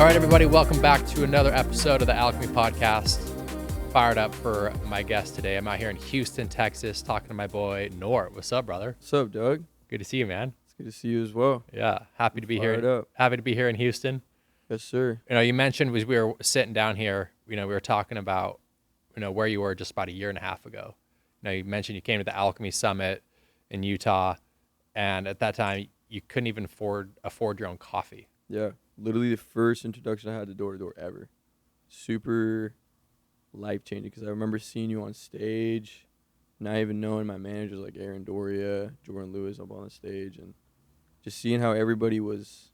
All right, everybody, welcome back to another episode of the Alchemy Podcast. Fired up for my guest today. I'm out here in Houston, Texas, talking to my boy, Nour. What's up, brother? What's up, Doug? Good to see you, man. It's good to see you as well. Yeah, happy to be here. Fired up. Happy to be here in Houston. Yes, sir. You know, you mentioned we were sitting down here, we were talking about, where you were just about a year and a half ago. You mentioned you came to the Alchemy Summit in Utah, and at that time, you couldn't even afford your own coffee. Yeah, literally the first introduction I had to door-to-door ever. Super life-changing because I remember seeing you on stage, not even knowing my managers like Aaron Doria, Jordan Lewis up on the stage, and just seeing how everybody was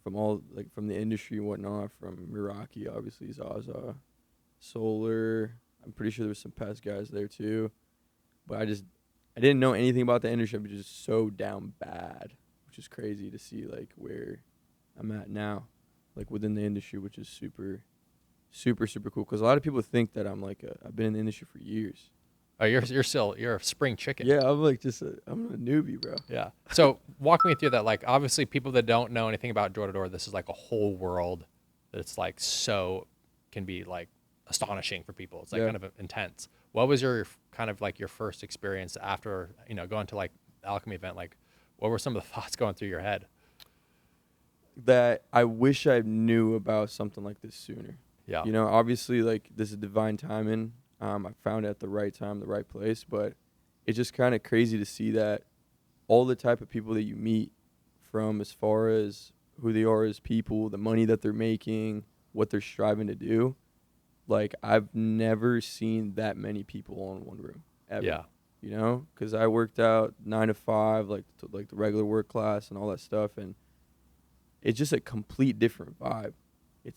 from the industry and whatnot, from Meraki, obviously, Zaza, Solar. I'm pretty sure there was some past guys there too. But I didn't know anything about the industry. I'm just so down bad, which is crazy to see like where I'm at now, like within the industry, which is super, super, super cool. Because a lot of people think that I've been in the industry for years. Oh, you're a spring chicken. Yeah, I'm like I'm a newbie, bro. Yeah. So walk me through that. Like, obviously, people that don't know anything about door to door, this is like a whole world that's like can be like astonishing for people. It's like kind of intense. What was your kind of like your first experience after going to like the Alchemy event? Like, what were some of the thoughts going through your head? That I wish I knew about something like this sooner. Yeah. Obviously, like, this is divine timing. I found it at the right time, the right place. But it's just kind of crazy to see that all the type of people that you meet, from as far as who they are as people, the money that they're making, what they're striving to do. Like, I've never seen that many people all in one room, ever. Yeah. Because I worked out 9 to 5, like the regular work class and all that stuff. And it's just a complete different vibe. It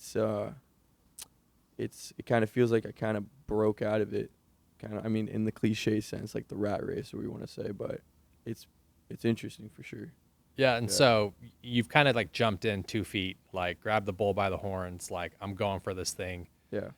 kind of feels like I kind of broke out of it, in the cliche sense, like the rat race, or we want to say, but it's interesting for sure. Yeah, and so you've kind of like jumped in 2 feet, like grabbed the bull by the horns, like I'm going for this thing. Yeah.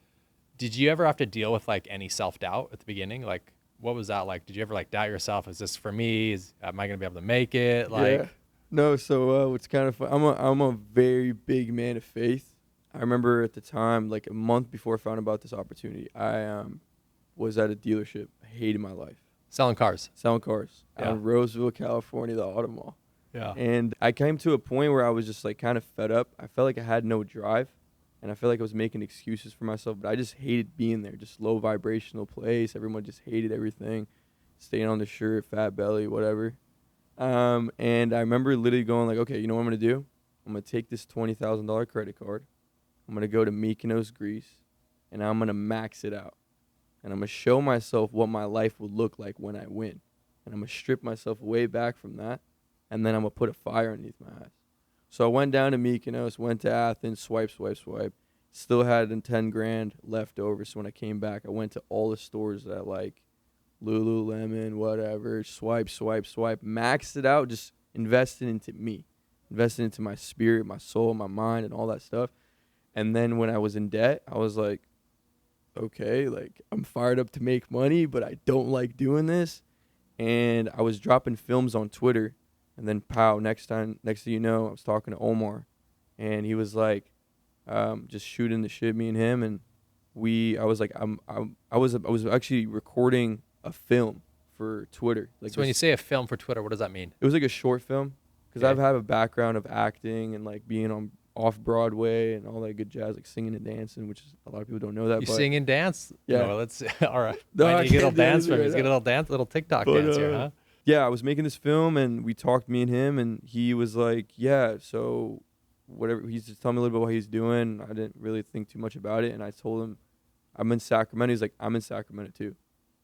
Did you ever have to deal with like any self-doubt at the beginning? Like, what was that like? Did you ever like doubt yourself? Is this for me? Am I going to be able to make it? Like, yeah. No, so what's kind of fun, I'm a very big man of faith. I remember at the time, like a month before I found out about this opportunity, I was at a dealership. I hated my life. selling cars. Out in Roseville, California, the Auto Mall. Yeah. And I came to a point where I was just like kind of fed up. I felt like I had no drive, and I felt like I was making excuses for myself, but I just hated being there. Just low vibrational place. Everyone just hated everything. Staying on the shirt, fat belly, whatever. And I remember literally going like, okay, you know what I'm going to do? I'm going to take this $20,000 credit card. I'm going to go to Mykonos, Greece, and I'm going to max it out. And I'm going to show myself what my life would look like when I win. And I'm going to strip myself way back from that, and then I'm going to put a fire underneath my ass. So I went down to Mykonos, went to Athens, swipe. Still had 10 grand left over. So when I came back, I went to all the stores that I like, Lululemon, whatever, swipe, maxed it out, just invested into me, invested into my spirit, my soul, my mind, and all that stuff. And then when I was in debt, I was like, okay, like I'm fired up to make money, but I don't like doing this. And I was dropping films on Twitter, and then next thing you know, I was talking to Omar, and he was like, just shooting the shit, me and him, and I was actually recording a film for Twitter. Like, So when you say a film for Twitter, what does that mean? it was like a short film, because I've had a background of acting and like being on off Broadway and all that good jazz, like singing and dancing, which is, a lot of people don't know that. You but sing and dance? Yeah. No, let's all right. No, I I need to get a little can't do dance it from you. right Let's get a little TikTok But, dance here, huh? Yeah, I was making this film, and we talked, me and him, and he was like, yeah, so whatever. He's just telling me a little bit what he's doing. I didn't really think too much about it, and I told him I'm in Sacramento. He's like, I'm in Sacramento too.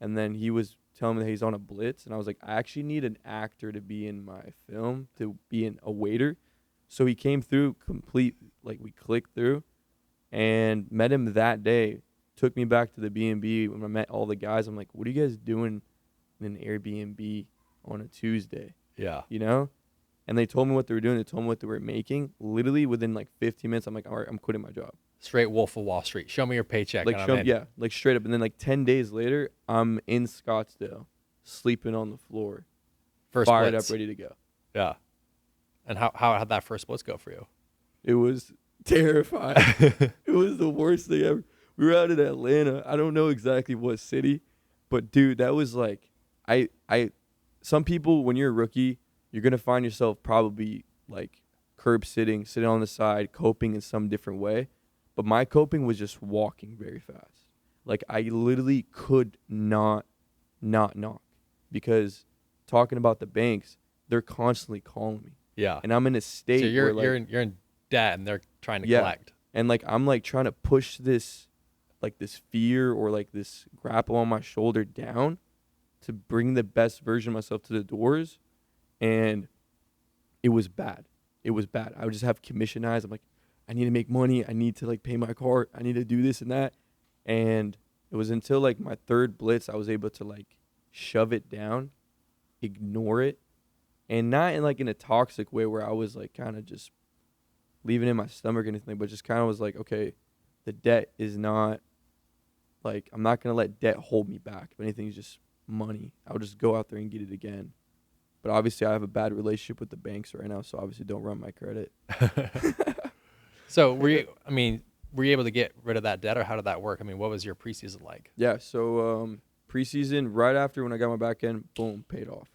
And then he was telling me that he's on a blitz, and I was like, I actually need an actor to be in my film, to be a waiter. So he came through we clicked through, and met him that day. Took me back to the B&B when I met all the guys. I'm like, what are you guys doing in an Airbnb on a Tuesday? Yeah. And they told me what they were doing. They told me what they were making. Literally within like 15 minutes, I'm like, all right, I'm quitting my job. Straight Wolf of Wall Street. Show me your paycheck. Like straight up. And then like 10 days later, I'm in Scottsdale, sleeping on the floor, fired up, ready to go. Yeah. And how'd that first blitz go for you? It was terrified. It was the worst thing ever. We were out in Atlanta. I don't know exactly what city, but dude, that was like, some people, when you're a rookie, you're going to find yourself probably like sitting on the side, coping in some different way. But my coping was just walking very fast. Like I literally could not knock, because talking about the banks, they're constantly calling me. Yeah. And I'm in a state So you're where like, you're in debt and they're trying to collect. and like I'm like trying to push this fear or like this grapple on my shoulder down to bring the best version of myself to the doors. And it was bad. It was bad. I would just have commission eyes. I'm like, I need to make money. I need to like pay my car. I need to do this and that. And it was until like my third blitz I was able to like shove it down, ignore it, and not in like in a toxic way where I was like kind of just leaving it in my stomach or anything, but just kind of was like, okay, the debt is not like, I'm not going to let debt hold me back. If anything, it's just money. I'll just go out there and get it again. But obviously I have a bad relationship with the banks right now, so obviously don't run my credit. So were you able to get rid of that debt, or how did that work? I mean, what was your preseason like? Yeah, so preseason, right after when I got my back end, boom, paid off.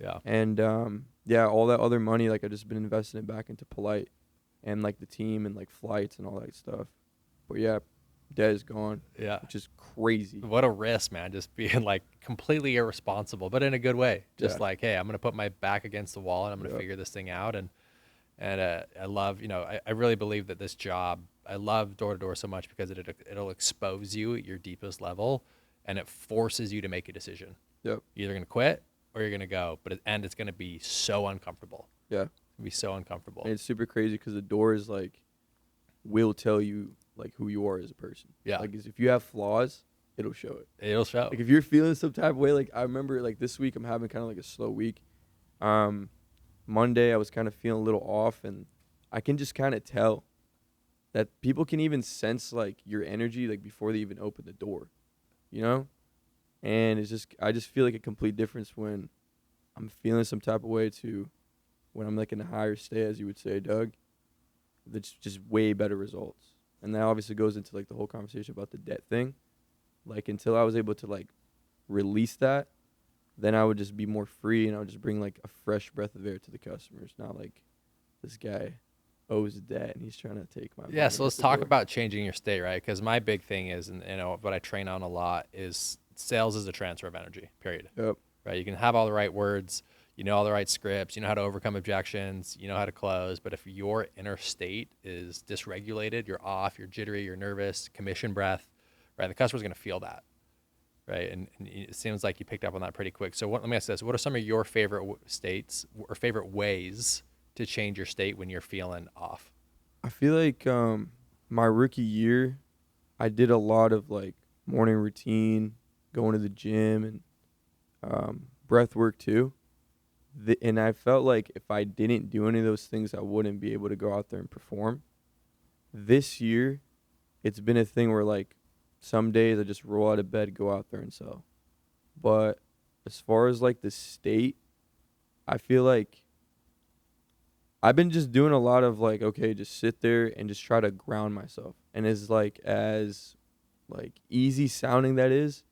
Yeah. And yeah, all that other money, like I just been investing it back into Polite and like the team and like flights and all that stuff. But yeah, debt is gone. Yeah. Which is crazy. What a risk, man, just being like completely irresponsible, but in a good way. Just like, hey, I'm going to put my back against the wall and I'm going to figure this thing out. And I love, I really believe that this job, I love door-to-door so much because it'll expose you at your deepest level, and it forces you to make a decision. Yep. You're either going to quit or you're going to go, and it's going to be so uncomfortable. Yeah. It's going to be so uncomfortable. And it's super crazy because the door is like, will tell you like who you are as a person. Yeah. Like if you have flaws, it'll show it. It'll show. Like if you're feeling some type of way, like I remember like this week I'm having kind of like a slow week. Monday I was kind of feeling a little off, and I can just kind of tell that people can even sense like your energy like before they even open the door, and I just feel like a complete difference when I'm feeling some type of way to when I'm like in a higher state, as you would say, Doug. That's just way better results. And that obviously goes into like the whole conversation about the debt thing. Like until I was able to like release that, then I would just be more free, and I would just bring like a fresh breath of air to the customers. Not like this guy owes debt and he's trying to take my money. Yeah, so let's talk about changing your state, right? Because my big thing is, and what I train on a lot is sales is a transfer of energy, period. Yep. Right? You can have all the right words, all the right scripts, how to overcome objections, how to close. But if your inner state is dysregulated, you're off, you're jittery, you're nervous, commission breath, right? The customer's going to feel that, right? And it seems like you picked up on that pretty quick. So let me ask this. What are some of your favorite states or favorite ways to change your state when you're feeling off? I feel like my rookie year, I did a lot of like morning routine, going to the gym, and breath work too. And I felt like if I didn't do any of those things, I wouldn't be able to go out there and perform. This year, it's been a thing where like some days I just roll out of bed, go out there and sell. But as far as like the state, I feel like I've been just doing a lot of like, okay, just sit there and just try to ground myself. And as easy sounding that is,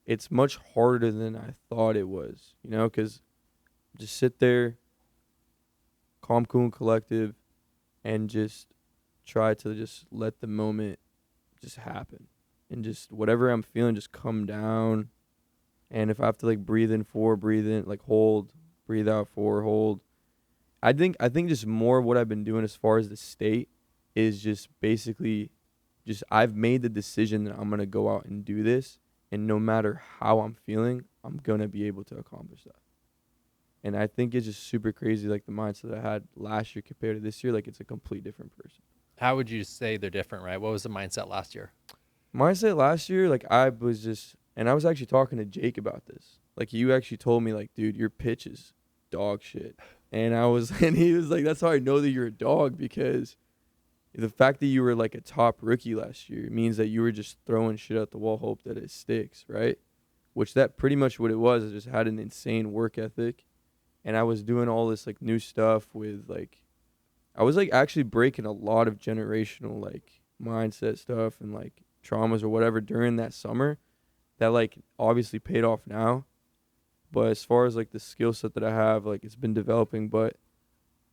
it's much harder than I thought it was, because just sit there, calm, cool, and collective, and just try to just let the moment just happen. And just whatever I'm feeling, just come down. And if I have to like breathe in 4, breathe in, like hold, breathe out 4, hold. I think just more of what I've been doing as far as the state is just basically just I've made the decision that I'm going to go out and do this. And no matter how I'm feeling, I'm going to be able to accomplish that. And I think it's just super crazy, like the mindset I had last year compared to this year. Like it's a complete different person. How would you say they're different, right? What was the mindset last year? Mindset last year, like I was just, and I was actually talking to Jake about this. Like you actually told me like, dude, your pitch is dog shit. And he was like, that's how I know that you're a dog, because the fact that you were like a top rookie last year means that you were just throwing shit at the wall, hope that it sticks, right? Which that pretty much what it was. I just had an insane work ethic. And I was doing all this like new stuff with like I was like actually breaking a lot of generational like mindset stuff and like traumas or whatever during that summer that like obviously paid off now. But as far as like the skill set that I have, like it's been developing. But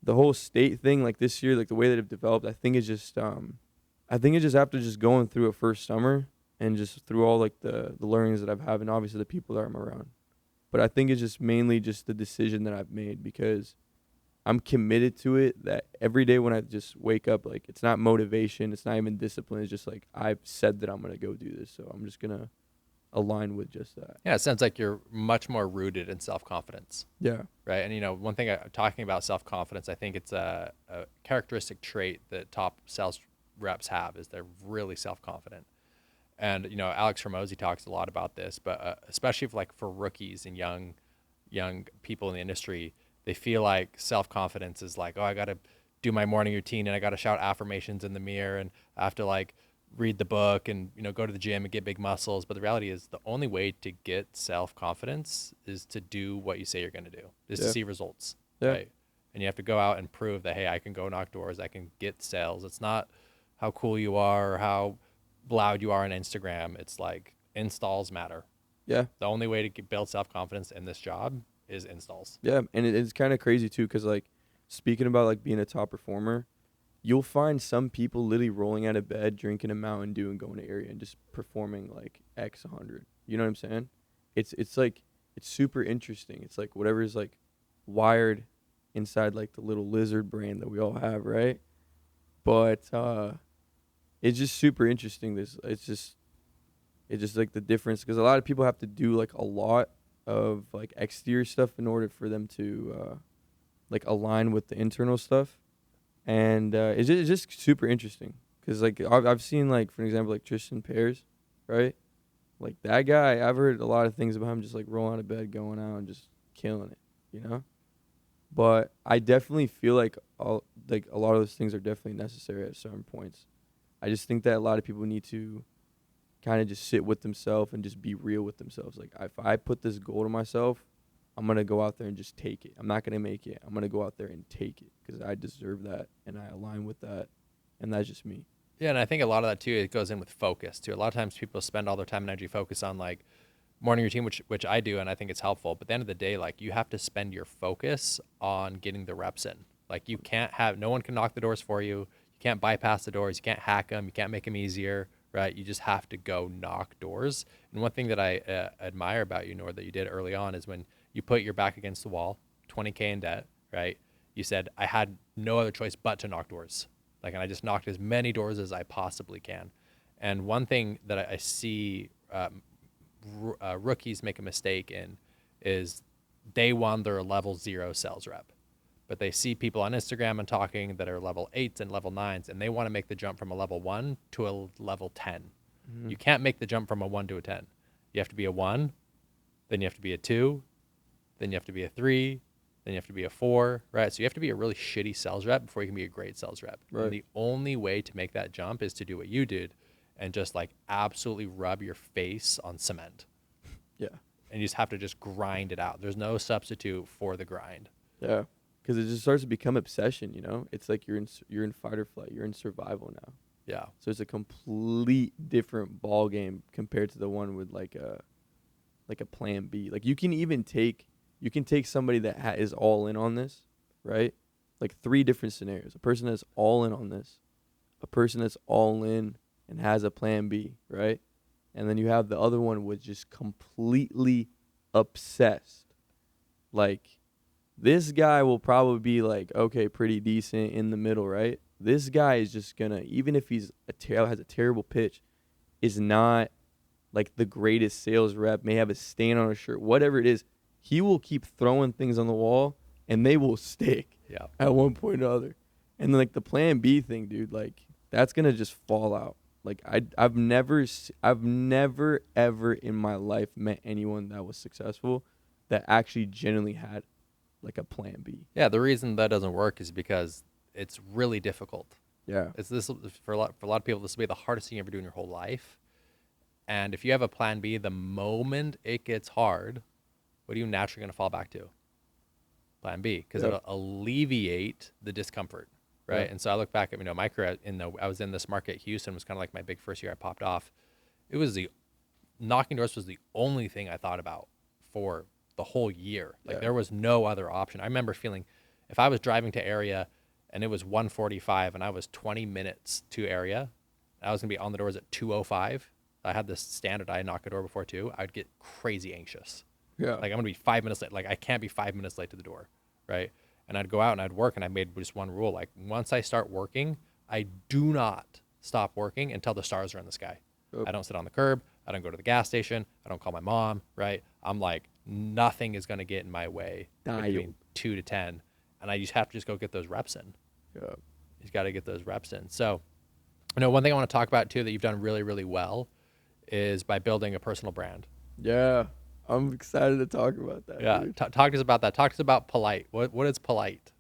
the whole state thing, like this year, like the way that it developed, I think it's just after just going through a first summer and just through all like the learnings that I've had and obviously the people that I'm around. But I think it's just mainly just the decision that I've made because I'm committed to it that every day when I just wake up, like it's not motivation, it's not even discipline. It's just like I've said that I'm going to go do this. So I'm just going to align with just that. Yeah, it sounds like you're much more rooted in self-confidence. Yeah. Right. And, one thing talking about self-confidence, I think it's a characteristic trait that top sales reps have is they're really self-confident. And, Alex Hormozy talks a lot about this, but especially for rookies and young people in the industry, they feel like self-confidence is like, oh, I got to do my morning routine and I got to shout affirmations in the mirror and I have to read the book and, go to the gym and get big muscles. But the reality is the only way to get self-confidence is to do what you say you're going to do, is to see results. Yeah. Right. And you have to go out and prove that, hey, I can go knock doors. I can get sales. It's not how cool you are or how loud you are on Instagram. It's like installs matter. Yeah. The only way to build self-confidence in this job is installs. Yeah. And it's kind of crazy too. Cause like speaking about like being a top performer, you'll find some people literally rolling out of bed, drinking a Mountain Dew and going to area and just performing like X 100. You know what I'm saying? It's like, it's super interesting. It's like whatever is like wired inside like the little lizard brain that we all have, right? But it's just super interesting. It's just like the difference because a lot of people have to do like a lot of like exterior stuff in order for them to like align with the internal stuff. And it's just super interesting because like I've seen like for example like Tristan Pears, right? Like that guy, I've heard a lot of things about him just like rolling out of bed, going out and just killing it, But I definitely feel like a lot of those things are definitely necessary at certain points. I just think that a lot of people need to kind of just sit with themselves and just be real with themselves. Like if I put this goal to myself, I'm going to go out there and just take it. I'm not going to make it. I'm going to go out there and take it because I deserve that and I align with that. And that's just me. Yeah, and I think a lot of that, too, it goes in with focus, too. A lot of times people spend all their time and energy focus on, morning routine, which I do, and I think it's helpful. But at the end of the day, you have to spend your focus on getting the reps in. You can't no one can knock the doors for you. You can't bypass the doors. You can't hack them. You can't make them easier, right? You just have to go knock doors. And one thing that I admire about you, Nour, that you did early on is when you put your back against the wall, 20K in debt, right? You said, I had no other choice but to knock doors. And I just knocked as many doors as I possibly can. And one thing that I see rookies make a mistake in is day one, they're a level 0 sales rep. But they see people on Instagram and talking that are level 8s and level 9s, and they want to make the jump from a level 1 to a level 10. Mm-hmm. You can't make the jump from a 1 to a 10. You have to be a 1, then you have to be a 2, then you have to be a 3, then you have to be a 4, right? So you have to be a really shitty sales rep before you can be a great sales rep. Right. And the only way to make that jump is to do what you did and just absolutely rub your face on cement. Yeah. And you just have to just grind it out. There's no substitute for the grind. Yeah. Because it just starts to become obsession, It's like you're in fight or flight. You're in survival now. Yeah. So it's a complete different ball game compared to the one with like a plan B. You can take somebody that is all in on this, right? 3 different scenarios. A person that's all in on this, a person that's all in and has a plan B, right? And then you have the other one with just completely obsessed. This guy will probably be okay, pretty decent in the middle, right? This guy is just gonna, even if he's has a terrible pitch, is not the greatest sales rep, may have a stain on his shirt, whatever it is, he will keep throwing things on the wall and they will stick at one point or other. And then the plan B thing, dude, that's gonna just fall out. I've never ever in my life met anyone that was successful that actually genuinely had a plan B. Yeah, the reason that doesn't work is because it's really difficult. Yeah. It's this for a lot of people, this will be the hardest thing you ever do in your whole life. And if you have a plan B, the moment it gets hard, what are you naturally going to fall back to? Plan B, because it'll alleviate the discomfort, right? Yeah. And so I look back at, my career I was in this market. Houston was kind of like my big first year I popped off. It was knocking doors was the only thing I thought about for the whole year. Like there was no other option. I remember feeling if I was driving to area and it was 1:45 and I was 20 minutes to area, I was gonna be on the doors at 2:05. I had this standard. I knock a door before 2. I'd get crazy anxious. Yeah. Like I'm gonna be 5 minutes late. Like I can't be 5 minutes late to the door, right? And I'd go out and I'd work, and I made just one rule. Like once I start working, I do not stop working until the stars are in the sky. I don't sit on the curb. I don't go to the gas station. I don't call my mom, right? I'm like, nothing is gonna get in my way between 2 to 10, and I just have to go get those reps in. Yeah. You've got to get those reps in. So, one thing I want to talk about too that you've done really, really well is by building a personal brand. Yeah. I'm excited to talk about that. Yeah. Dude. Talk to us about that. Talk to us about Polite. What is Polite?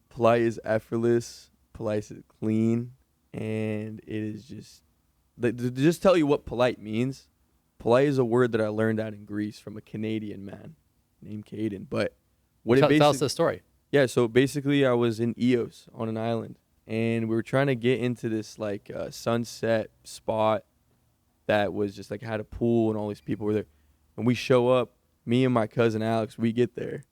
Polite is effortless. Polite is clean. And it is to just tell you what polite means. Polite is a word that I learned out in Greece from a Canadian man named Caden. But Tell us the story. Yeah, so basically I was in Eos on an island, and we were trying to get into this like sunset spot that was just like had a pool and all these people were there. And we show up, me and my cousin Alex, we get there.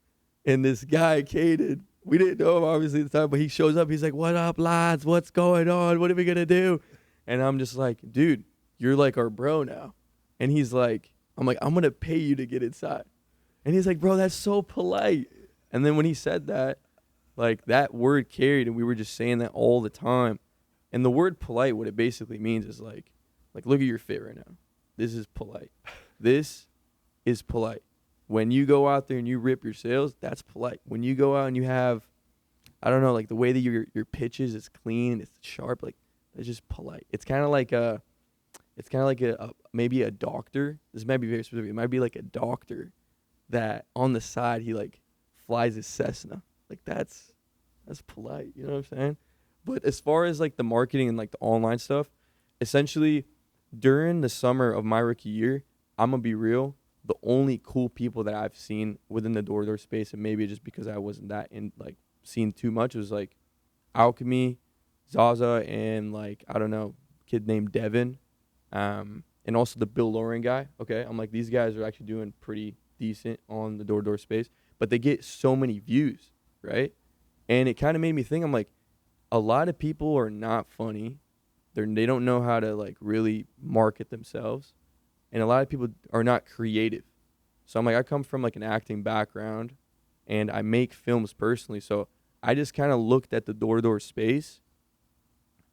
And this guy, Caden, we didn't know him obviously at the time, but he shows up. He's like, "What up, lads? What's going on? What are we going to do?" And I'm just like, "Dude, you're like our bro now." And he's like, I'm going to pay you to get inside. And he's like, "Bro, that's so polite." And then when he said that, like that word carried, and we were just saying that all the time. And the word polite, what it basically means is like look at your fit right now. This is polite. This is polite. When you go out there and you rip your sales, that's polite. When you go out and you have, I don't know, like the way that your pitches is clean, it's sharp, like it's just polite. It's kind of like maybe a doctor. This might be very specific. It might be like a doctor that on the side he like flies his Cessna. Like that's polite. You know what I'm saying? But as far as like the marketing and like the online stuff, essentially during the summer of my rookie year, I'm gonna be real. The only cool people that I've seen within the door space, and maybe just because I wasn't that in like seen too much, was like Alchemy, Zaza, and like I don't know, kid named Devin, and also the Bill Lauren guy. Okay, I'm like these guys are actually doing pretty decent on the door space, but they get so many views, right? And it kind of made me think. I'm like, a lot of people are not funny. They don't know how to like really market themselves. And a lot of people are not creative. So I'm like, I come from like an acting background and I make films personally. So I just kind of looked at the door space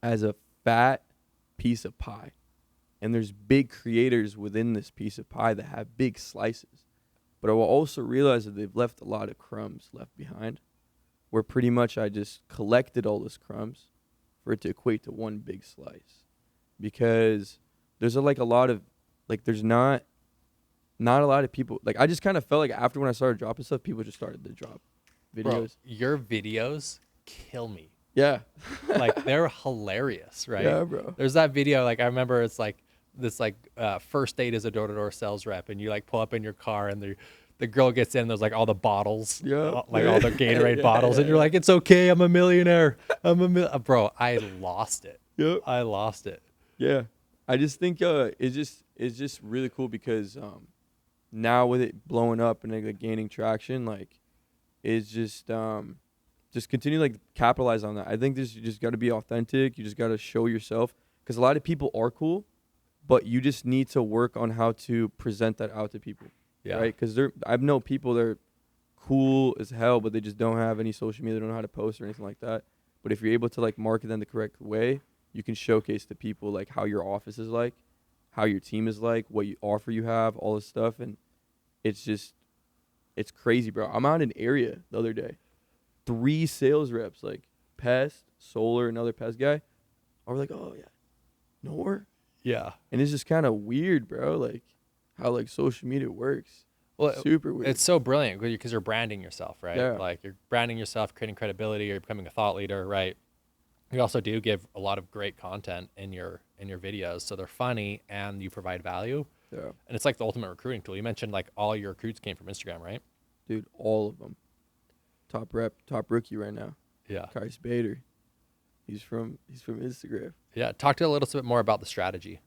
as a fat piece of pie. And there's big creators within this piece of pie that have big slices. But I will also realize that they've left a lot of crumbs left behind, where pretty much I just collected all those crumbs for it to equate to one big slice. Because there's like a lot of, like there's not a lot of people, like I just kind of felt like after when I started dropping stuff, people just started to drop videos. Bro, your videos kill me. Yeah. Like they're hilarious, right? Yeah, bro. There's that video, like I remember it's like this like first date as a door-to-door sales rep, and you like pull up in your car and the girl gets in, there's like all the bottles, like all the Gatorade bottles, and you're like, "It's okay, I'm a millionaire. Bro, I lost it. Yep. I lost it. Yeah. I just think it's just really cool because now with it blowing up and like gaining traction, like it's just continue like capitalize on that. I think you just got to be authentic. You just got to show yourself, because a lot of people are cool, but you just need to work on how to present that out to people. Yeah. Right? Because I've known people that are cool as hell, but they just don't have any social media. They don't know how to post or anything like that. But if you're able to like market them the correct way, you can showcase to people like how your office is like, how your team is like, what you offer you have, all this stuff. And it's crazy, bro. I'm out in an area the other day. 3 sales reps, like pest, solar, another pest guy, are like, "Oh yeah, Nour." Yeah. And it's just kind of weird, bro. Like how like social media works. Well, super weird. It's so brilliant because you're branding yourself, right? Yeah. Like you're branding yourself, creating credibility. You're becoming a thought leader, right? You also do give a lot of great content in your videos, so they're funny and you provide value. Yeah. And it's like the ultimate recruiting tool. You mentioned like all your recruits came from Instagram, right? Dude, all of them. Top rookie right now. Yeah. Kai Spader. He's from Instagram. Yeah. Talk to a little bit more about the strategy.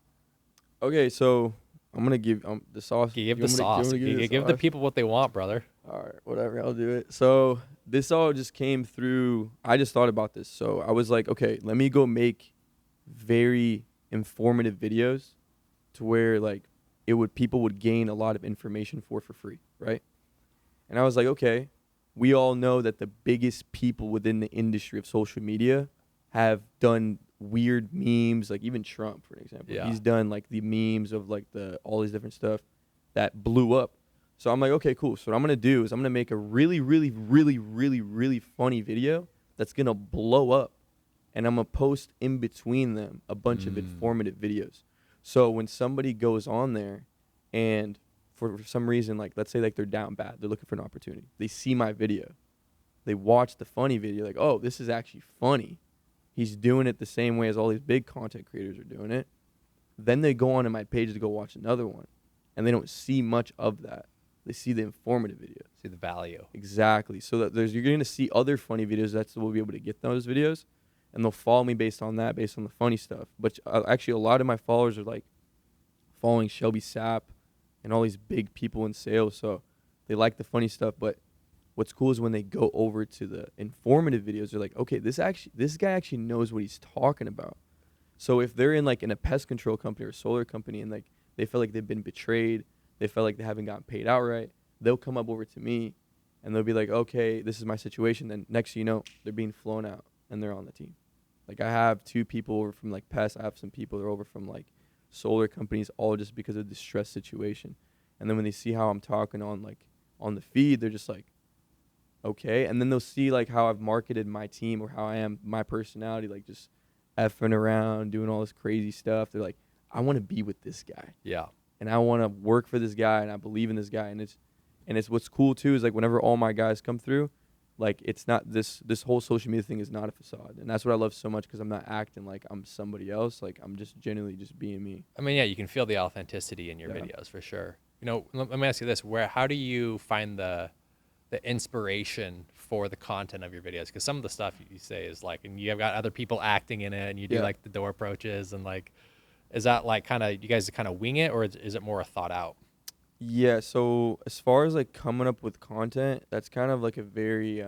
Okay, so I'm gonna give the sauce. Give the sauce. Give the people what they want, brother. All right, whatever. I'll do it. So this all just came through. I just thought about this. So I was like, okay, let me go make very informative videos to where like people would gain a lot of information for free, right? And I was like, okay, we all know that the biggest people within the industry of social media have done weird memes, like even Trump, for example. Yeah. He's done like the memes of like all these different stuff that blew up. So I'm like, okay, cool. So what I'm going to do is I'm going to make a really, really, really, really, really funny video that's going to blow up. And I'm going to post in between them a bunch of informative videos. So when somebody goes on there and for some reason, like let's say like they're down bad, they're looking for an opportunity. They see my video. They watch the funny video like, oh, this is actually funny. He's doing it the same way as all these big content creators are doing it. Then they go onto my page to go watch another one. And they don't see much of that. They see the informative videos. See the value. Exactly. So that you're going to see other funny videos. That's we'll be able to get those videos. And they'll follow me based on that, based on the funny stuff. But actually, a lot of my followers are like following Shelby Sapp and all these big people in sales. So they like the funny stuff. But what's cool is when they go over to the informative videos, they're like, okay, this guy actually knows what he's talking about. So if they're in a pest control company or solar company and like they feel like they've been betrayed, they felt like they haven't gotten paid outright, they'll come up over to me and they'll be like, okay, this is my situation. Then next thing you know, they're being flown out and they're on the team. Like I have 2 people over from like pest. I have some people that are over from like solar companies, all just because of the stress situation. And then when they see how I'm talking on the feed, they're just like, okay. And then they'll see like how I've marketed my team or how I am, my personality, like just effing around, doing all this crazy stuff. They're like, I want to be with this guy. Yeah. And I want to work for this guy and I believe in this guy. And it's what's cool too is like whenever all my guys come through, like it's not this whole social media thing is not a facade. And that's what I love so much because I'm not acting like I'm somebody else. Like I'm just genuinely just being me. I mean, yeah, you can feel the authenticity in your videos for sure. You know, let me ask you this: how do you find the inspiration for the content of your videos? Because some of the stuff you say is like, and you have got other people acting in it, and you do like the door approaches, and like, is that like kind of you guys kind of wing it, or is it more thought out? Yeah. So as far as like coming up with content, that's kind of like a very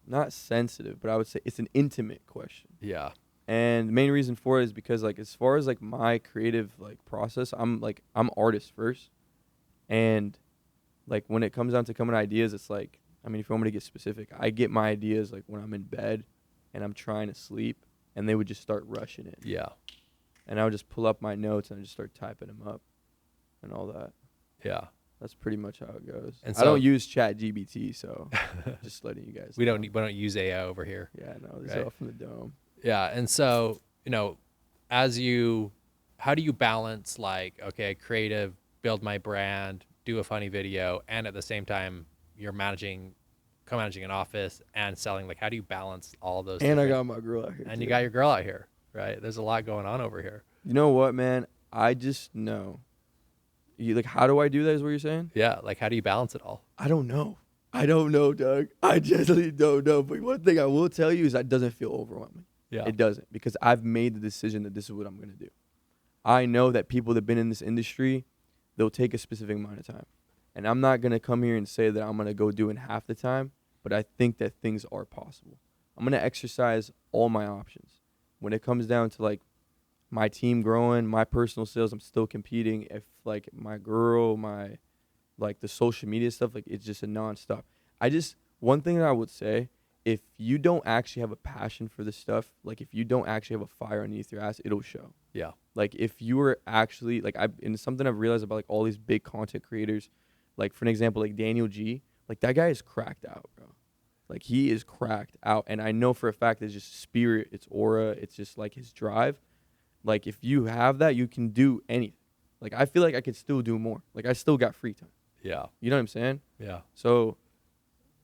not sensitive, but I would say it's an intimate question. Yeah. And the main reason for it is because like as far as like my creative like process, I'm artist first, and like when it comes down to coming ideas, it's like, I mean, if you want me to get specific, I get my ideas like when I'm in bed and I'm trying to sleep and they would just start rushing it. Yeah. And I would just pull up my notes and I just start typing them up and all that. Yeah. That's pretty much how it goes. And so, I don't use ChatGPT, so just letting you guys know. We don't use AI over here. Yeah, no, this is all from the dome. Yeah. And so, you know, how do you balance like, okay, creative, build my brand, do a funny video, and at the same time you're managing an office and selling? Like, how do you balance all those? And I got my girl out here. And too. You got your girl out here, right? There's a lot going on over here. You know what, man? I just know. Like, how do I do that is what you're saying? Yeah. Like, how do you balance it all? I don't know, Doug. I genuinely don't know. But one thing I will tell you is that doesn't feel overwhelming. Yeah. It doesn't, because I've made the decision that this is what I'm going to do. I know that people that have been in this industry, they'll take a specific amount of time. And I'm not going to come here and say that I'm going to go do it in half the time, but I think that things are possible. I'm going to exercise all my options. When it comes down to like my team growing, my personal sales, I'm still competing. If like my girl, like the social media stuff, like it's just a nonstop. One thing that I would say, if you don't actually have a passion for this stuff, like if you don't actually have a fire underneath your ass, it'll show. Yeah. Like if you were actually and something I've realized about like all these big content creators, like for an example, like Daniel G, like that guy is cracked out, bro. Like he is cracked out. And I know for a fact it's just spirit, it's aura, it's just like his drive. Like if you have that, you can do anything. Like I feel like I could still do more. Like I still got free time. Yeah. You know what I'm saying? Yeah. So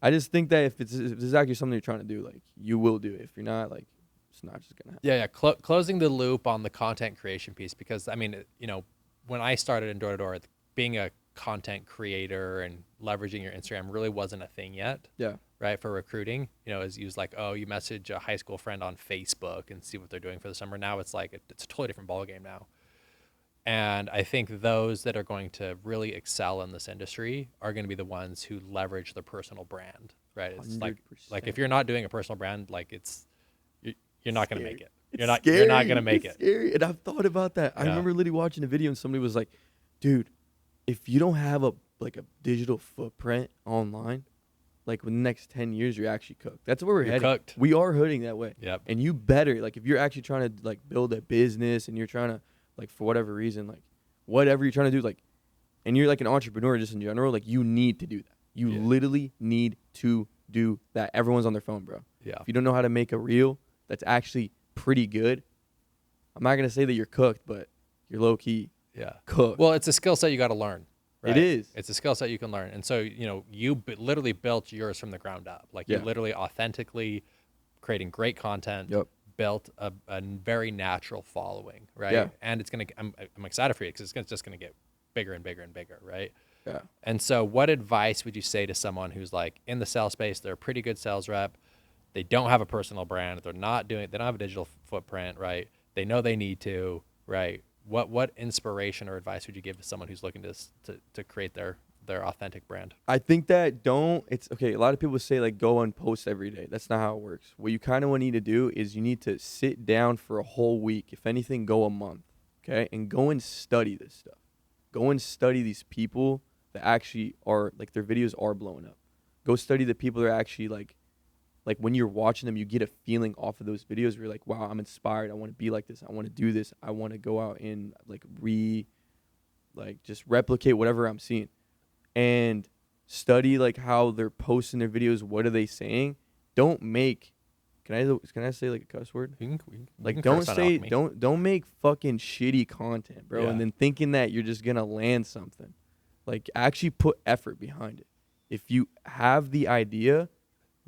I just think that if this is actually something you're trying to do, like you will do it. If you're not, like it's not just gonna happen. Yeah. Closing the loop on the content creation piece, because I mean, you know, when I started in door to door, being a content creator and leveraging your Instagram really wasn't a thing yet. Yeah. Right. For recruiting, as you was like, oh, you message a high school friend on Facebook and see what they're doing for the summer. Now it's like, it's a totally different ballgame now. And I think those that are going to really excel in this industry are going to be the ones who leverage their personal brand, right? It's 100%. like if you're not doing a personal brand, like you're not going to make it. You're not going to make it. Scary. And I've thought about that. I remember literally watching a video and somebody was like, dude, if you don't have a digital footprint online, like within the next 10 years, you're actually cooked. That's where we're heading. Cooked. We are heading that way. Yep. And you better, like, if you're actually trying to like build a business and you're trying to, like, for whatever reason, like whatever you're trying to do, like, and you're like an entrepreneur just in general, like you need to do that. You literally need to do that. Everyone's on their phone, bro. Yeah. If you don't know how to make a reel that's actually pretty good, I'm not going to say that you're cooked, but you're low key cooked. Well, it's a skill set you got to learn. Right? It is. It's a skill set you can learn. And so, you literally built yours from the ground up. Like you literally authentically creating great content, built a very natural following, right? Yeah. And it's going to, I'm excited for you because it's just going to get bigger and bigger and bigger, right? Yeah. And so what advice would you say to someone who's like in the sales space, they're a pretty good sales rep, they don't have a personal brand, they don't have a digital footprint, right? They know they need to, right? What inspiration or advice would you give to someone who's looking to create their authentic brand? I think that it's okay. A lot of people say like go and post every day. That's not how it works. What you kind of need to do is you need to sit down for a whole week. If anything, go a month. Okay. And go and study this stuff. Go and study these people that actually are like their videos are blowing up. Go study the people that are actually like when you're watching them, you get a feeling off of those videos where you're like, wow, I'm inspired. I want to be like this. I want to do this. I want to go out and just replicate whatever I'm seeing. And study like how they're posting their videos. What are they saying? Don't make, can I say like a cuss word? Like don't make fucking shitty content, bro. Yeah. And then thinking that you're just going to land something. Like actually put effort behind it. If you have the idea,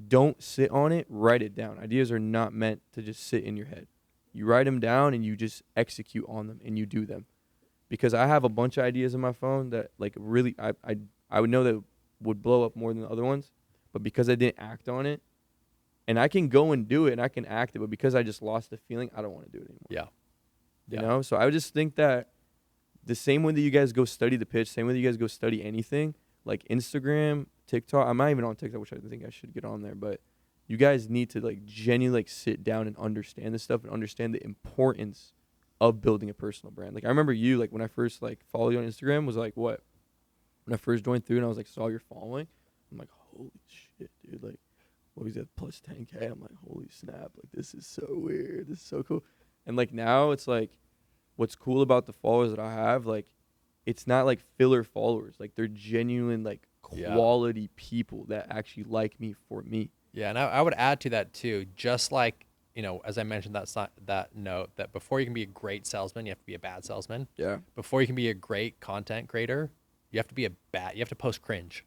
don't sit on it, write it down. Ideas are not meant to just sit in your head. You write them down and you just execute on them and you do them. Because I have a bunch of ideas in my phone that like really I would know that would blow up more than the other ones, but because I didn't act on it, and I can go and do it and I can act it, but because I just lost the feeling, I don't want to do it anymore. Yeah. You know? So I would just think that the same way that you guys go study the pitch, same way that you guys go study anything, like Instagram, TikTok. I'm not even on TikTok, which I think I should get on there, but you guys need to like genuinely like sit down and understand this stuff and understand the importance of building a personal brand. Like I remember you, like when I first like followed you on Instagram was like what? When I first joined through and I was like saw your following, I'm like, holy shit, dude, like what was that plus 10K? I'm like, holy snap, like this is so weird. This is so cool. And like now it's like what's cool about the followers that I have, like it's not like filler followers. Like they're genuine like quality people that actually like me for me. Yeah, and I would add to that too, just like, as I mentioned that note, that before you can be a great salesman, you have to be a bad salesman. Yeah. Before you can be a great content creator, you have to post cringe.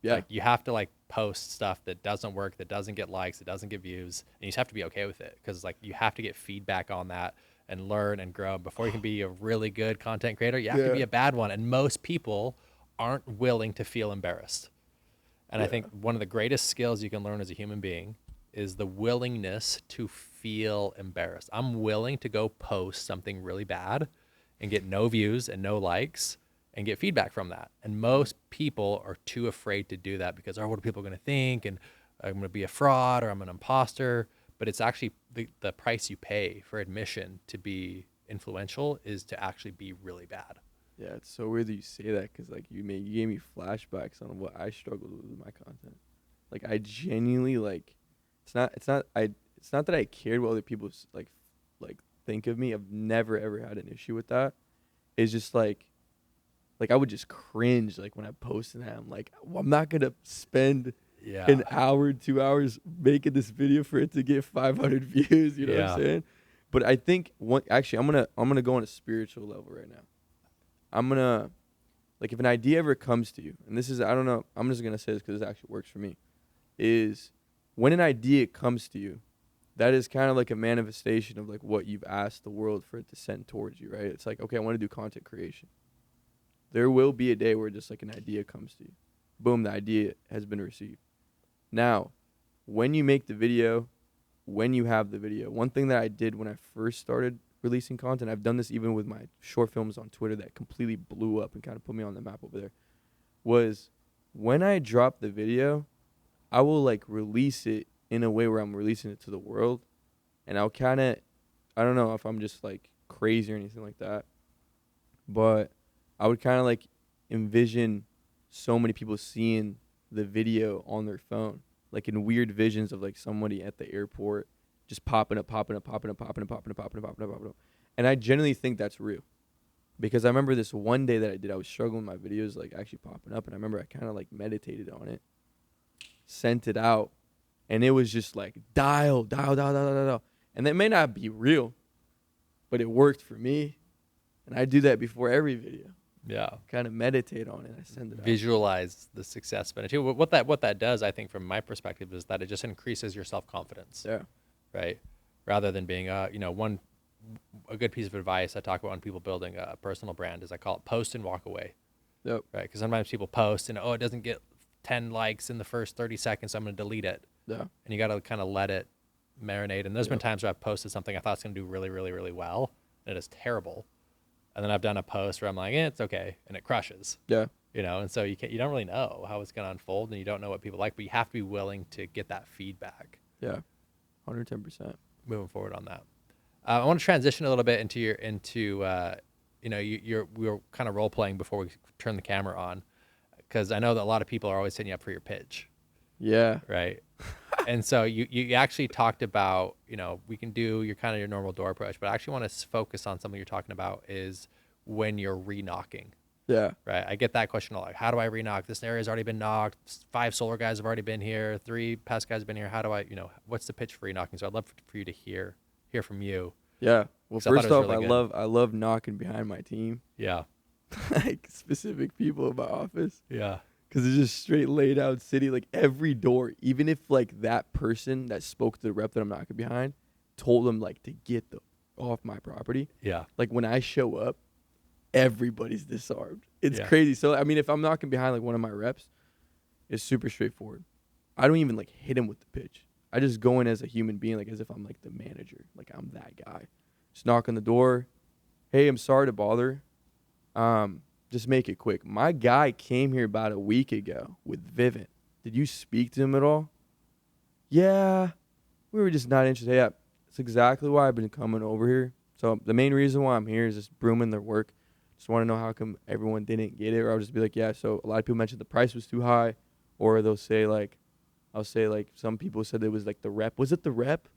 Yeah. Like you have to like post stuff that doesn't work, that doesn't get likes, that doesn't get views, and you just have to be okay with it because like you have to get feedback on that and learn and grow. Before you can be a really good content creator, you have to be a bad one. And most people aren't willing to feel embarrassed. And I think one of the greatest skills you can learn as a human being is the willingness to feel embarrassed. I'm willing to go post something really bad and get no views and no likes and get feedback from that. And most people are too afraid to do that because, what are people going to think? And I'm going to be a fraud or I'm an imposter. But it's actually the price you pay for admission to be influential is to actually be really bad. Yeah, it's so weird that you say that because like you gave me flashbacks on what I struggled with my content. Like I genuinely like, it's not that I cared what other people like think of me. I've never ever had an issue with that. It's just like I would just cringe like when I posted that. I'm like, well, I'm not gonna spend an hour, 2 hours making this video for it to get 500 views. You know what I'm saying? But I think I'm gonna go on a spiritual level right now. I'm gonna like if an idea ever comes to you, and this is I don't know, I'm just gonna say this because it actually works for me. Is when an idea comes to you, that is kind of like a manifestation of like what you've asked the world for it to send towards you, right? It's like, okay, I want to do content creation. there will be a day where just like an idea comes to you. Boom, the idea has been received. Now, when you make the video, when you have the video, one thing that I did when I first started releasing content, I've done this even with my short films on Twitter that completely blew up and kind of put me on the map over there, was when I drop the video, I will like release it in a way where I'm releasing it to the world. And I'll kind of, I don't know if I'm just like crazy or anything like that, but I would kind of like envision so many people seeing the video on their phone, like in weird visions of like somebody at the airport just popping up. And I genuinely think that's real. Because I remember this one day that I was struggling with my videos like actually popping up, and I remember I kind of like meditated on it, sent it out, and it was just like dial. And that may not be real, but it worked for me. And I do that before every video. Yeah. Kind of meditate on it. I send it out. Visualize the success benefit. What that does, I think, from my perspective, is that it just increases your self-confidence. Yeah. Right. Rather than being, a good piece of advice I talk about when people building a personal brand is I call it post and walk away. Yep. Right. Because sometimes people post and, it doesn't get 10 likes in the first 30 seconds, so I'm going to delete it. Yeah. And you got to kind of let it marinate. And there's been times where I've posted something I thought was going to do really, really, really well, and it is terrible. And then I've done a post where I'm like, it's okay, and it crushes. Yeah. And so you don't really know how it's going to unfold, and you don't know what people like, but you have to be willing to get that feedback. Yeah. 110%. Moving forward on that. I want to transition a little bit we were kind of role playing before we turn the camera on, because I know that a lot of people are always hitting you up for your pitch. Yeah. Right. And so you actually talked about, we can do your normal door approach, but I actually want to focus on something you're talking about is when you're re-knocking. Yeah. Right. I get that question a lot. Like, how do I re-knock? This area's already been knocked. 5 solar guys have already been here. 3 pest guys have been here. How do I, what's the pitch for re-knocking? So I'd love for you to hear from you. Yeah. Well, first off, really I love knocking behind my team. Yeah. Like specific people in my office. Yeah. Because it's just straight laid out city. Like every door, even if like that person that spoke to the rep that I'm knocking behind told them like to get off my property. Yeah. Like when I show up, everybody's disarmed. It's crazy. So, I mean, if I'm knocking behind like one of my reps, it's super straightforward. I don't even like hit him with the pitch. I just go in as a human being, like as if I'm like the manager. Like I'm that guy. Just knock on the door. Hey, I'm sorry to bother. Just make it quick. My guy came here about a week ago with Vivint. Did you speak to him at all? Yeah, we were just not interested. Yeah, that's exactly why I've been coming over here. So the main reason why I'm here is just brooming their work. Just want to know how come everyone didn't get it. Or I'll just be like, yeah, so a lot of people mentioned the price was too high. Or they'll say like, I'll say like some people said it was like the rep. Was it the rep?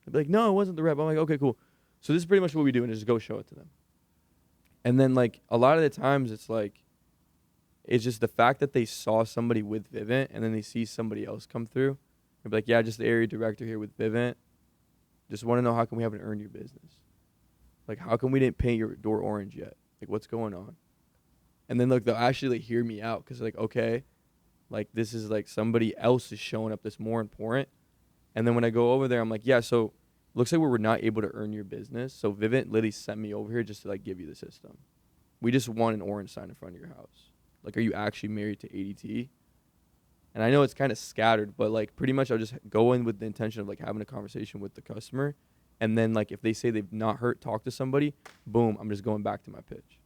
They'll be like, no, it wasn't the rep. I'm like, okay, cool. So this is pretty much what we do, and just go show it to them. And then, like, a lot of the times it's like, it's just the fact that they saw somebody with Vivint and then they see somebody else come through. They'll be like, yeah, just the area director here with Vivint. Just want to know how come we haven't earned your business. Like, how come we didn't paint your door orange yet? Like, what's going on? And then, look, they'll actually, like, hear me out because, like, okay, like, this is, like, somebody else is showing up that's more important. And then when I go over there, I'm like, yeah, so looks like we were not able to earn your business. So Vivint literally sent me over here just to like give you the system. We just want an orange sign in front of your house. Like, are you actually married to ADT? And I know it's kind of scattered, but like pretty much I'll just go in with the intention of like having a conversation with the customer. And then like if they say they've not talked to somebody, boom, I'm just going back to my pitch.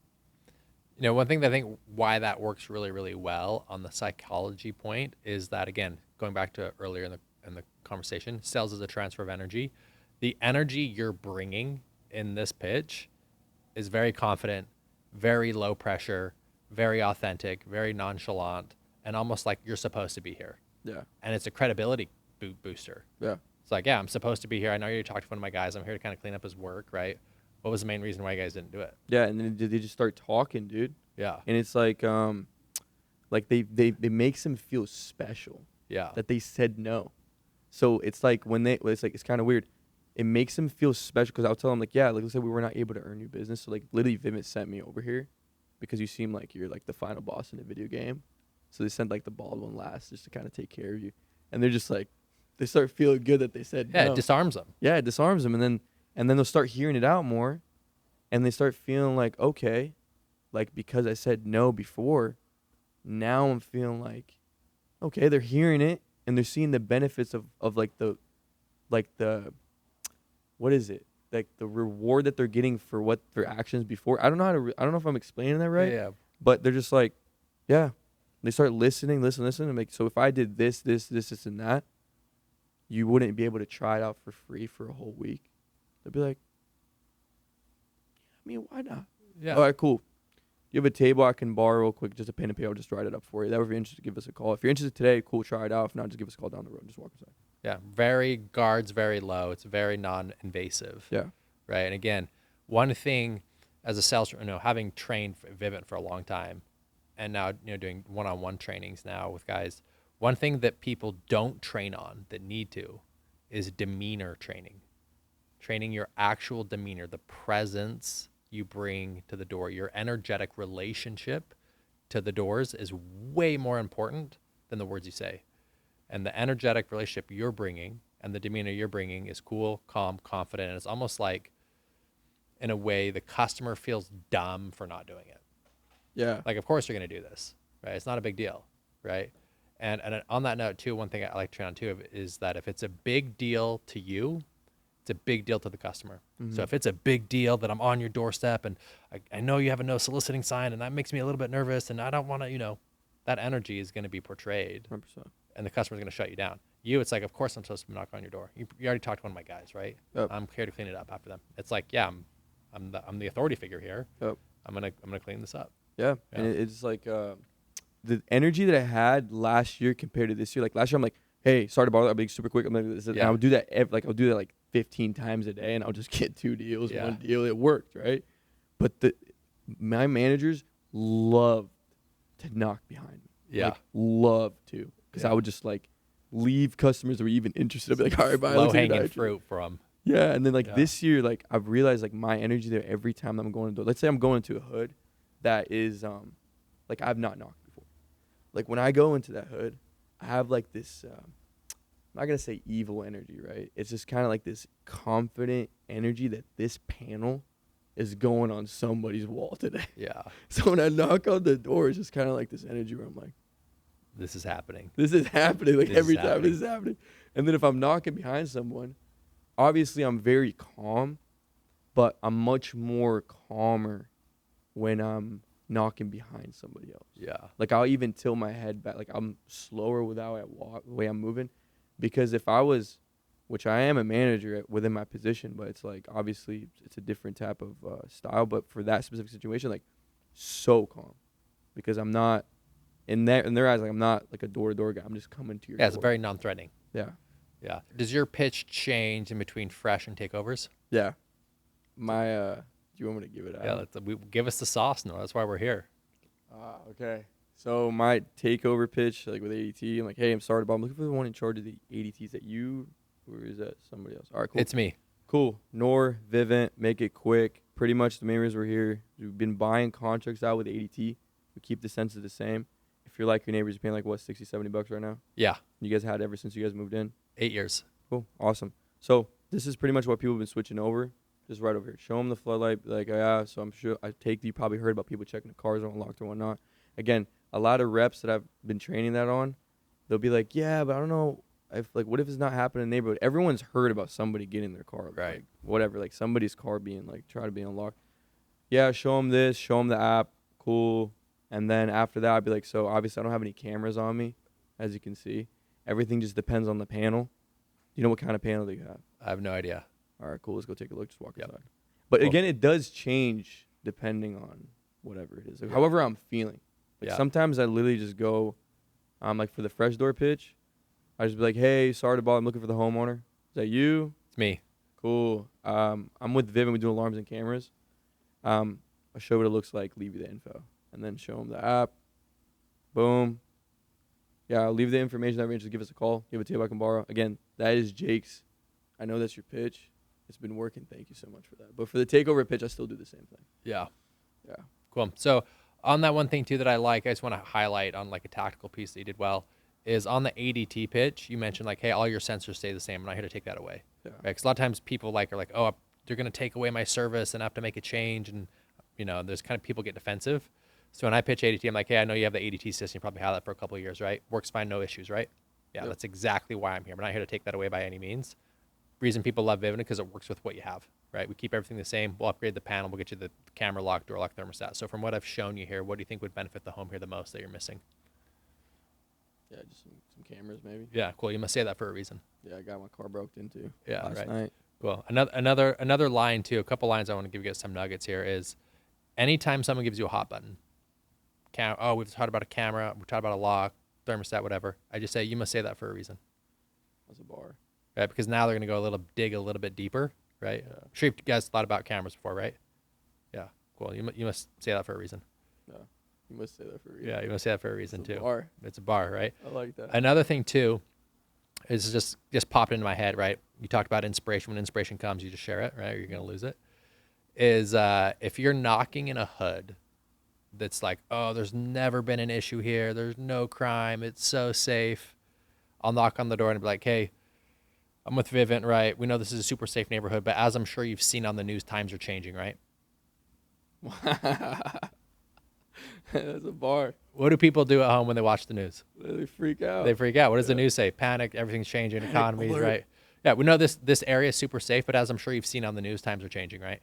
One thing that I think why that works really, really well on the psychology point is that, again, going back to earlier in the conversation, sales is a transfer of energy. The energy you're bringing in this pitch is very confident, very low pressure, very authentic, very nonchalant, and almost like you're supposed to be here. Yeah. And it's a credibility booster. Yeah. It's like, yeah, I'm supposed to be here. I know you talked to one of my guys. I'm here to kind of clean up his work, right? What was the main reason why you guys didn't do it? Yeah, and then they just start talking, dude. Yeah. And it's like they makes them feel special. Yeah. That they said no. So it's like it's kind of weird. It makes them feel special because I'll tell them like, yeah, like let's say we were not able to earn your business. So like literally Vivint sent me over here because you seem like you're like the final boss in a video game. So they sent like the bald one last just to kind of take care of you. And they're just like, they start feeling good that they said no. It disarms them. Yeah, it disarms them. And then they'll start hearing it out more. And they start feeling like, okay, like, because I said no before, now I'm feeling like, okay, they're hearing it and they're seeing the benefits of like the what is it? Like the reward that they're getting for what their actions before. I don't know how to I don't know if I'm explaining that right. Yeah. But they're just like, yeah. They start listening, and like, so if I did this, and that, you wouldn't be able to try it out for free for a whole week. They'd be like, I mean, why not? Yeah. All right, cool. You have a table I can borrow real quick, just a pen and paper. I'll just write it up for you. That would be interested, give us a call. If you're interested today, cool, try it out. If not, just give us a call down the road. Just walk inside. Yeah. Very guards very low. It's very non-invasive. Yeah. Right. And again, one thing as a sales, having trained Vivint for a long time, and now doing one-on-one trainings now with guys, one thing that people don't train on that need to is demeanor training your actual demeanor, the presence you bring to the door, your energetic relationship to the doors is way more important than the words you say. And the energetic relationship you're bringing and the demeanor you're bringing is cool, calm, confident, and it's almost like, in a way, the customer feels dumb for not doing it. Yeah. Like, of course you're going to do this, right? It's not a big deal, right? And on that note, too, one thing I like to train on, too, is that if it's a big deal to you, it's a big deal to the customer. Mm-hmm. So if it's a big deal that I'm on your doorstep and I know you have a no soliciting sign and that makes me a little bit nervous and I don't want to, that energy is going to be portrayed 100%. and the customer's going to shut you down. You, it's like, of course I'm supposed to knock on your door. You already talked to one of my guys, right? Yep. I'm here to clean it up after them. It's like, yeah, I'm the authority figure here. Yep. I'm gonna clean this up. Yeah. And it's like the energy that I had last year compared to this year. Like last year, I'm like, hey, sorry to bother. I'll be super quick. I'm like, and I would do that. I'll do that like 15 times a day, and I'll just get 2 deals, 1 deal. It worked, right? But my managers loved to knock behind me. Yeah. Like, loved to, because I would just like leave customers that were even interested. I'd be like, all right, bye. Low hanging fruit for them. Yeah, and then this year, like I've realized like my energy there every time I'm going to. Let's say I'm going to a hood that is like I've not knocked before. Like when I go into that hood, I have like this. I'm not gonna say evil energy, right? It's just kind of like this confident energy that this panel is going on somebody's wall today. Yeah. So when I knock on the door, it's just kind of like this energy where I'm like, this is happening. This is happening. Like every time happening. this is happening. And then if I'm knocking behind someone, obviously I'm very calm, but I'm much more calmer when I'm knocking behind somebody else. Yeah. Like I'll even tilt my head back. Like I'm slower with how I walk, the way I'm moving. Because if I was, which I am a manager within my position, but it's like obviously it's a different type of style. But for that specific situation, like so calm, because I'm not in their eyes, like I'm not like a door-to-door guy. I'm just coming to your door. It's very non-threatening. Yeah. Yeah. Does your pitch change in between fresh and takeovers? Yeah. My do you want me to give it out? Yeah. Give us the sauce, no. That's why we're here. Okay. So my takeover pitch, like with ADT, I'm like, hey, I'm sorry, but I'm looking for the one in charge of the ADTs. Is that you, or is that somebody else? All right, cool. It's me. Cool. Nour, Vivint, make it quick. Pretty much the main reason we're here, we've been buying contracts out with ADT. We keep the census the same. If you're like your neighbors, you're paying like, what, $60, $70 right now? Yeah. You guys had ever since you guys moved in? 8 years. Cool. Awesome. So this is pretty much what people have been switching over. Just right over here. Show them the floodlight. Like, yeah, so I'm sure you probably heard about people checking the cars are unlocked or whatnot. Again, a lot of reps that I've been training that on, they'll be like, yeah, but I don't know. What if it's not happening in the neighborhood? Everyone's heard about somebody getting their car. Right. Like, whatever. Like somebody's car being like, try to be unlocked. Yeah, show them this. Show them the app. Cool. And then after that, I'd be like, so obviously I don't have any cameras on me, as you can see. Everything just depends on the panel. Do you know what kind of panel they have? I have no idea. All right, cool. Let's go take a look. Just walk inside. But again, it does change depending on whatever it is. Like, however I'm feeling. Like sometimes I literally just go, like for the fresh door pitch, I just be like, hey, sorry to bother. I'm looking for the homeowner. Is that you? It's me. Cool. I'm with Vivint. We do alarms and cameras. I'll show what it looks like. Leave you the info. And then show them the app. Boom. Yeah, I'll leave the information. Just give us a call. Give it to you. I can borrow. Again, that is Jake's. I know that's your pitch. It's been working. Thank you so much for that. But for the takeover pitch, I still do the same thing. Yeah. Yeah. Cool. So on that one thing, too, that I like, I just want to highlight on like a tactical piece that you did well, is on the ADT pitch, you mentioned like, hey, all your sensors stay the same. I'm not here to take that away. Yeah. Right? Because a lot of times people are like, oh, they're going to take away my service and I have to make a change. And there's kind of people get defensive. So when I pitch ADT, I'm like, hey, I know you have the ADT system. You probably had that for a couple of years, right? Works fine, no issues, right? Yeah, That's exactly why I'm here. I'm not here to take that away by any means. Reason people love Vivint because it works with what you have, right? We keep everything the same. We'll upgrade the panel. We'll get you the camera lock, door lock, thermostat. So from what I've shown you here, what do you think would benefit the home here the most that you're missing? Yeah, just some cameras maybe. Yeah, cool. You must say that for a reason. Yeah, I got my car broke into last night. Cool. Another line too. A couple lines I want to give you guys some nuggets here is, anytime someone gives you a hot button, we've talked about a camera, we've talked about a lock, thermostat, whatever. I just say you must say that for a reason. That's a bar. Right, because now they're going to dig a little bit deeper, right? Yeah. I'm sure you guys thought about cameras before, right? Yeah, cool. You must say that for a reason. Yeah, you must say that for a reason. Yeah, you must say that for a reason too. Bar. It's a bar, right? I like that. Another thing too is just popped into my head, right? You talked about inspiration. When inspiration comes, you just share it, right? Or you're going to lose it. Is if you're knocking in a hood that's like, oh, there's never been an issue here. There's no crime. It's so safe. I'll knock on the door and be like, hey, I'm with Vivint, right? We know this is a super safe neighborhood, but as I'm sure you've seen on the news, times are changing, right? That's a bar. What do people do at home when they watch the news? They freak out. They freak out. What does the news say? Panic, everything's changing, economies, right? Yeah, we know this area is super safe, but as I'm sure you've seen on the news, times are changing, right?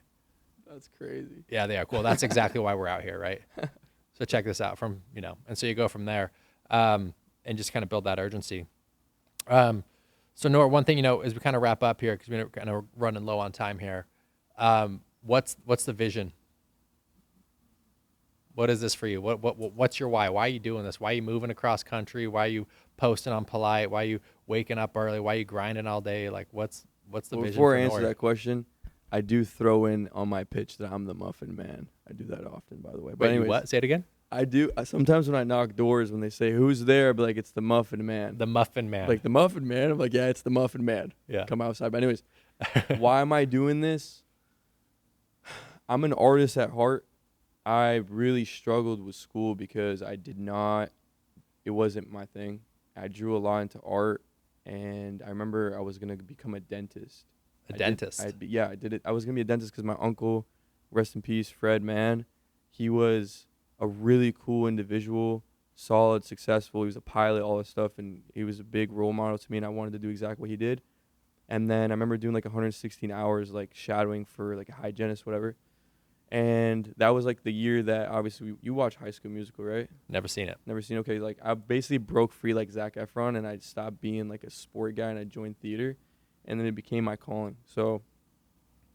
That's crazy. Yeah, they are. Cool. That's exactly why we're out here, right? So check this out and so you go from there and just kind of build that urgency. So Nour, one thing, as we kind of wrap up here, because we're kind of running low on time here, what's the vision? What is this for you? What's your why? Why are you doing this? Why are you moving across country? Why are you posting on Polite? Why are you waking up early? Why are you grinding all day? Like, what's the vision? Before I answer that question, I do throw in on my pitch that I'm the muffin man. I do that often, by the way. But anyways, what? Say it again. I do. Sometimes when I knock doors, when they say, who's there, I'll be like, it's the muffin man. The muffin man. Like, the muffin man? I'm like, yeah, it's the muffin man. Yeah. Come outside. But anyways, why am I doing this? I'm an artist at heart. I really struggled with school because it wasn't my thing. I drew a lot into art, and I remember I was going to become a dentist. I did it. I was going to be a dentist because my uncle, rest in peace, Fred, man, he was a really cool individual, solid, successful. He was a pilot, all this stuff, and he was a big role model to me, and I wanted to do exactly what he did. And then I remember doing like 116 hours, like shadowing for like a hygienist, whatever. And that was like the year that obviously you watch High School Musical, right? Never seen it. Okay, like I basically broke free like Zac Efron, and I stopped being like a sport guy, and I joined theater, and then it became my calling. So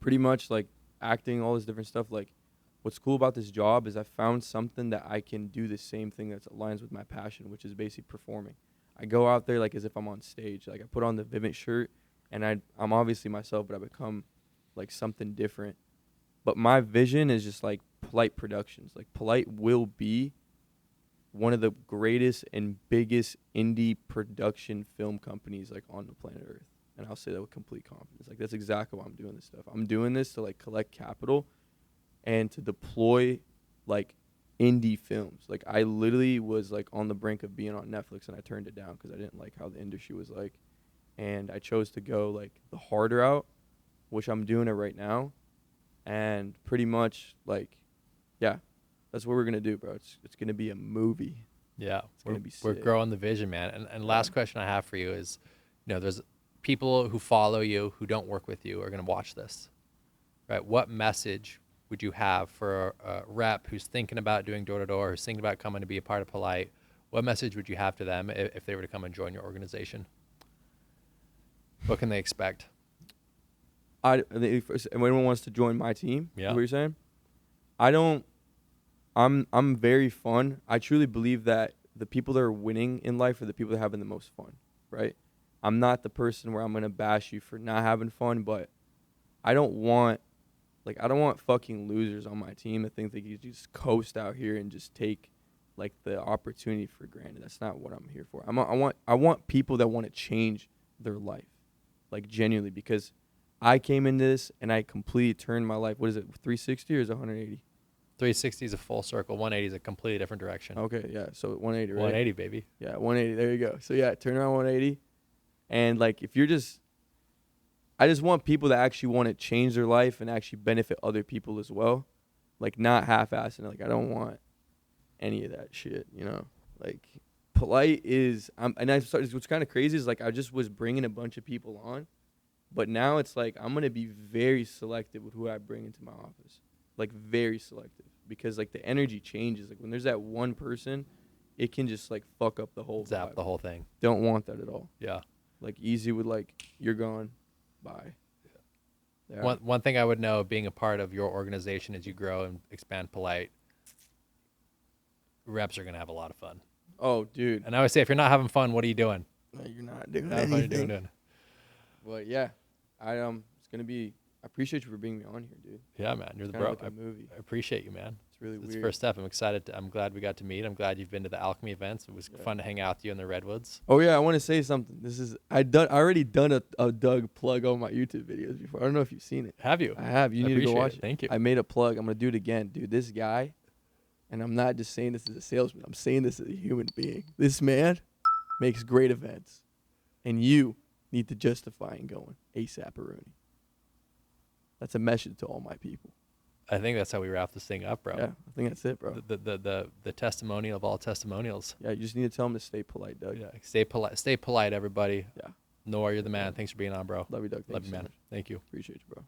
pretty much like acting, all this different stuff. Like, what's cool about this job is I found something that I can do the same thing that aligns with my passion, which is basically performing. I go out there like as if I'm on stage. Like I put on the Vivint shirt, and I'm obviously myself, but I become like something different. But my vision is just like Polite Productions. Like Polite will be one of the greatest and biggest indie production film companies like on the planet Earth. And I'll say that with complete confidence. Like that's exactly why I'm doing this stuff. I'm doing this to like collect capital and to deploy like indie films. Like I literally was like on the brink of being on Netflix, and I turned it down because I didn't like how the industry was like. And I chose to go like the harder route, which I'm doing it right now. And pretty much like, yeah, that's what we're going to do, bro. It's going to be a movie. Yeah. It's going to be sick. We're growing the vision, man. And last question I have for you is, there's people who follow you who don't work with you are going to watch this, right? What message would you have for a rep who's thinking about doing door-to-door, who's thinking about coming to be a part of Polite? What message would you have to them if they were to come and join your organization? What can they expect? If anyone wants to join my team, yeah. What you're saying? I'm very fun. I truly believe that the people that are winning in life are the people that are having the most fun, right? I'm not the person where I'm going to bash you for not having fun, but I don't want fucking losers on my team that think they can just coast out here and just take like the opportunity for granted. That's not what I'm here for. I want people that want to change their life, like genuinely, because I came into this and I completely turned my life. What is it, 360 or is it 180? 360 is a full circle. 180 is a completely different direction. Okay, yeah. So 180, right? 180, baby. Yeah, 180. There you go. So yeah, turn around 180. And like I just want people that actually want to change their life and actually benefit other people as well. Like, not half-assing it. Like, I don't want any of that shit, you know? Like, polite is, what's kind of crazy is, like, I just was bringing a bunch of people on, but now it's like, I'm going to be very selective with who I bring into my office. Like, very selective. Because, like, the energy changes. Like, when there's that one person, it can just, like, fuck up the whole Zap vibe. the whole thing. Don't want that at all. Yeah. Like, easy with, like, you're gone. Bye. Yeah. One thing I would know being a part of your organization as you grow and expand Polite, reps are going to have a lot of fun. Oh, dude. And I would say, if you're not having fun, what are you doing? No, you're not doing Not anything. fun, you're doing. But, yeah. It's going to be, I appreciate you for bringing me on here, dude. Yeah, man. You're the Kind bro. of like a movie. I appreciate you, man. It's really It's weird. the first step. I'm excited. I'm glad we got to meet. I'm glad you've been to the Alchemy events. It was fun to hang out with you in the Redwoods. Oh, yeah, I want to say something. I already done a Doug plug on my YouTube videos before. I don't know if you've seen it. Have you? I have. You need to go watch it. Thank you. I made a plug. I'm going to do it again. Dude, this guy, and I'm not just saying this as a salesman. I'm saying this as a human being. This man makes great events, and you need to justify and going ASAP Rooney. That's a message to all my people. I think that's how we wrap this thing up, bro. Yeah, I think that's it, bro. The testimonial of all testimonials. Yeah, you just need to tell him to stay polite, Doug. Yeah, stay polite. Stay polite, everybody. Yeah. Nour, you're the man. Thanks for being on, bro. Love you, Doug. Love you, so man. much. Thank you. Appreciate you, bro.